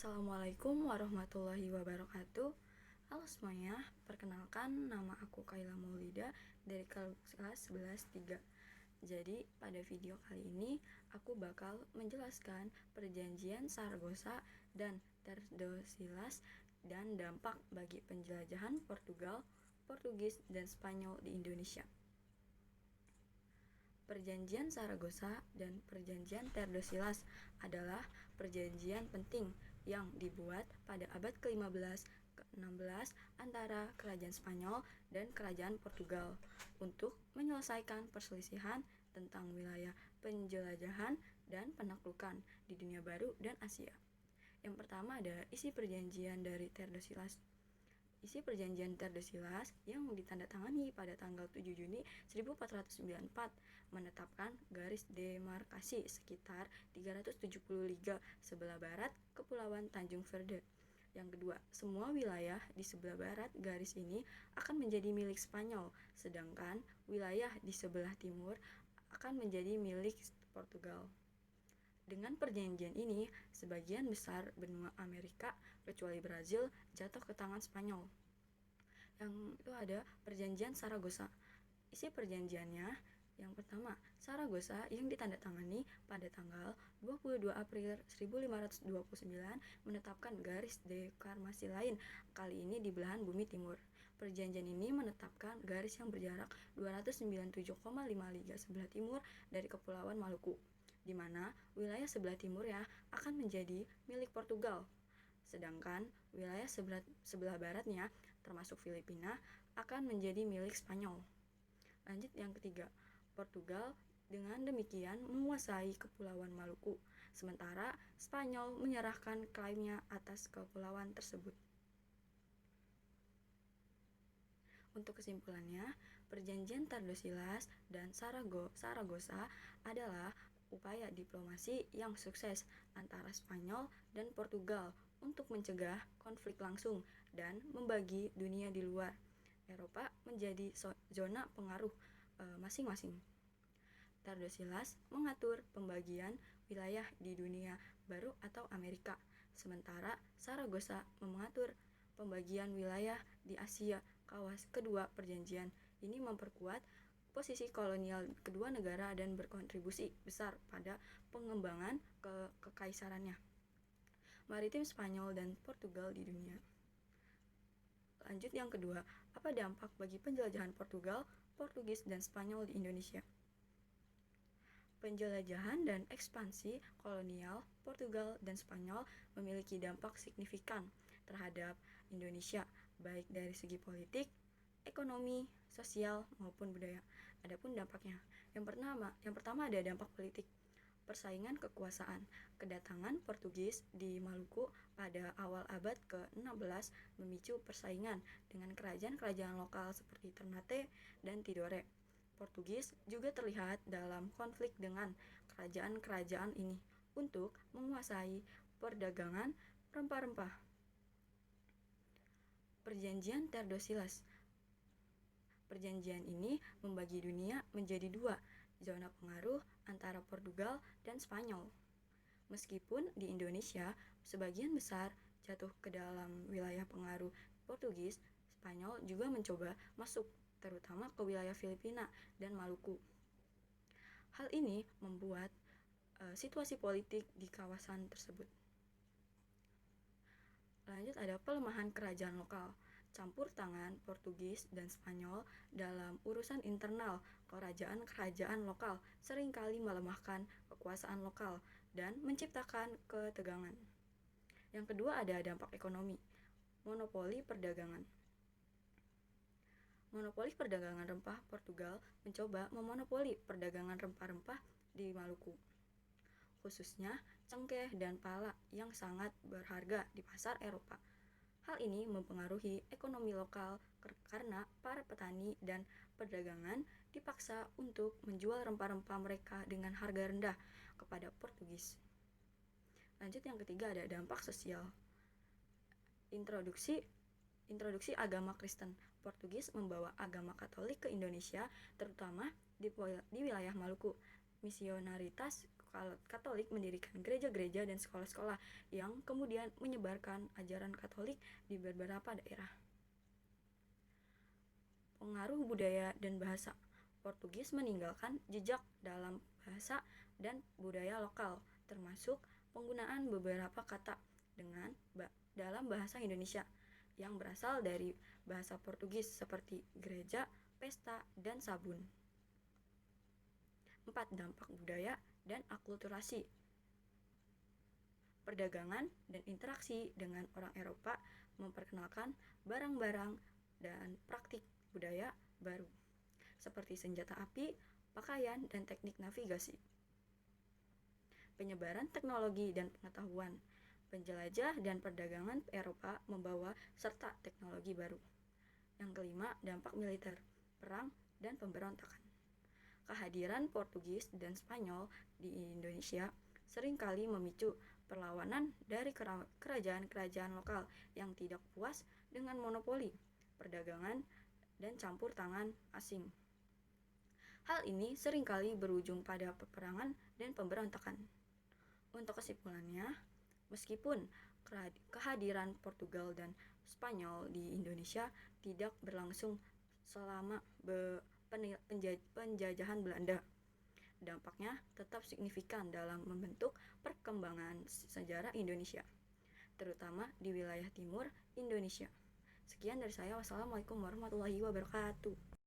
Assalamualaikum warahmatullahi wabarakatuh. Halo semuanya, perkenalkan nama aku Kaila Maulida dari kelas 11-3. Jadi pada video kali ini aku bakal menjelaskan perjanjian Saragossa dan Tordesillas dan dampak bagi penjelajahan Portugal, Portugis, dan Spanyol di Indonesia. Perjanjian Saragossa dan Perjanjian Tordesillas adalah perjanjian penting yang dibuat pada abad ke-15 ke-16 antara Kerajaan Spanyol dan Kerajaan Portugal untuk menyelesaikan perselisihan tentang wilayah penjelajahan dan penaklukan di dunia baru dan Asia. Yang pertama ada isi perjanjian dari Tordesillas. Isi perjanjian Tordesillas yang ditandatangani pada tanggal 7 Juni 1494 menetapkan garis demarkasi sekitar 370 liga sebelah barat Kepulauan Tanjung Verde. Yang kedua, semua wilayah di sebelah barat garis ini akan menjadi milik Spanyol, sedangkan wilayah di sebelah timur akan menjadi milik Portugal. Dengan perjanjian ini, sebagian besar benua Amerika, kecuali Brazil, jatuh ke tangan Spanyol. Yang itu ada perjanjian Saragossa. Isi perjanjiannya, yang pertama, Saragossa yang ditandatangani pada tanggal 22 April 1529 menetapkan garis demarkasi lain, kali ini di belahan bumi timur. Perjanjian ini menetapkan garis yang berjarak 297,5 liga sebelah timur dari Kepulauan Maluku, di mana wilayah sebelah timur ya akan menjadi milik Portugal. Sedangkan wilayah sebelah baratnya, termasuk Filipina, akan menjadi milik Spanyol. Lanjut yang ketiga, Portugal dengan demikian menguasai Kepulauan Maluku, sementara Spanyol menyerahkan klaimnya atas kepulauan tersebut. Untuk kesimpulannya, perjanjian Tordesillas dan Saragossa adalah upaya diplomasi yang sukses antara Spanyol dan Portugal untuk mencegah konflik langsung dan membagi dunia di luar Eropa menjadi zona pengaruh masing-masing. Tordesillas mengatur pembagian wilayah di dunia baru atau Amerika, sementara Saragossa mengatur pembagian wilayah di Asia. Kedua perjanjian ini memperkuat posisi kolonial kedua negara dan berkontribusi besar pada pengembangan kekaisarannya maritim Spanyol dan Portugal di dunia. Lanjut yang kedua, apa dampak bagi penjelajahan Portugal, Portugis, dan Spanyol di Indonesia? Penjelajahan dan ekspansi kolonial Portugal dan Spanyol memiliki dampak signifikan terhadap Indonesia, baik dari segi politik, ekonomi, sosial, maupun budaya. Adapun dampaknya, yang pertama ada dampak politik. Persaingan kekuasaan. Kedatangan Portugis di Maluku pada awal abad ke-16 memicu persaingan dengan kerajaan-kerajaan lokal seperti Ternate dan Tidore. Portugis juga terlihat dalam konflik dengan kerajaan-kerajaan ini untuk menguasai perdagangan rempah-rempah. Perjanjian Tordesillas. Perjanjian ini membagi dunia menjadi dua, zona pengaruh antara Portugal dan Spanyol. Meskipun di Indonesia sebagian besar jatuh ke dalam wilayah pengaruh Portugis, Spanyol juga mencoba masuk terutama ke wilayah Filipina dan Maluku. Hal ini membuat situasi politik di kawasan tersebut. Lanjut ada pelemahan kerajaan lokal. Campur tangan Portugis dan Spanyol dalam urusan internal kerajaan-kerajaan lokal seringkali melemahkan kekuasaan lokal dan menciptakan ketegangan. Yang kedua ada dampak ekonomi. Monopoli perdagangan. Monopoli perdagangan rempah Portugal mencoba memonopoli perdagangan rempah-rempah di Maluku, khususnya cengkeh dan pala yang sangat berharga di pasar Eropa. Hal ini mempengaruhi ekonomi lokal karena para petani dan perdagangan dipaksa untuk menjual rempah-rempah mereka dengan harga rendah kepada Portugis. Lanjut yang ketiga ada dampak sosial. Introduksi agama Kristen. Portugis membawa agama Katolik ke Indonesia, terutama di wilayah Maluku. Misionaritas Katolik mendirikan gereja-gereja dan sekolah-sekolah yang kemudian menyebarkan ajaran Katolik di beberapa daerah. Pengaruh budaya dan bahasa. Portugis meninggalkan jejak dalam bahasa dan budaya lokal, termasuk penggunaan beberapa kata dalam bahasa Indonesia yang berasal dari bahasa Portugis seperti gereja, pesta, dan sabun. 4. Dampak budaya dan akulturasi. Perdagangan dan interaksi dengan orang Eropa memperkenalkan barang-barang dan praktik budaya baru, seperti senjata api, pakaian, dan teknik navigasi. Penyebaran teknologi dan pengetahuan. Penjelajah dan perdagangan Eropa membawa serta teknologi baru. Yang kelima, dampak militer, perang, dan pemberontakan. Kehadiran Portugis dan Spanyol di Indonesia seringkali memicu perlawanan dari kerajaan-kerajaan lokal yang tidak puas dengan monopoli perdagangan dan campur tangan asing. Hal ini seringkali berujung pada peperangan dan pemberontakan. Untuk kesimpulannya, meskipun kehadiran Portugal dan Spanyol di Indonesia tidak berlangsung selama penjajahan Belanda, dampaknya tetap signifikan dalam membentuk perkembangan sejarah Indonesia, terutama di wilayah timur Indonesia. Sekian dari saya. Wassalamualaikum warahmatullahi wabarakatuh.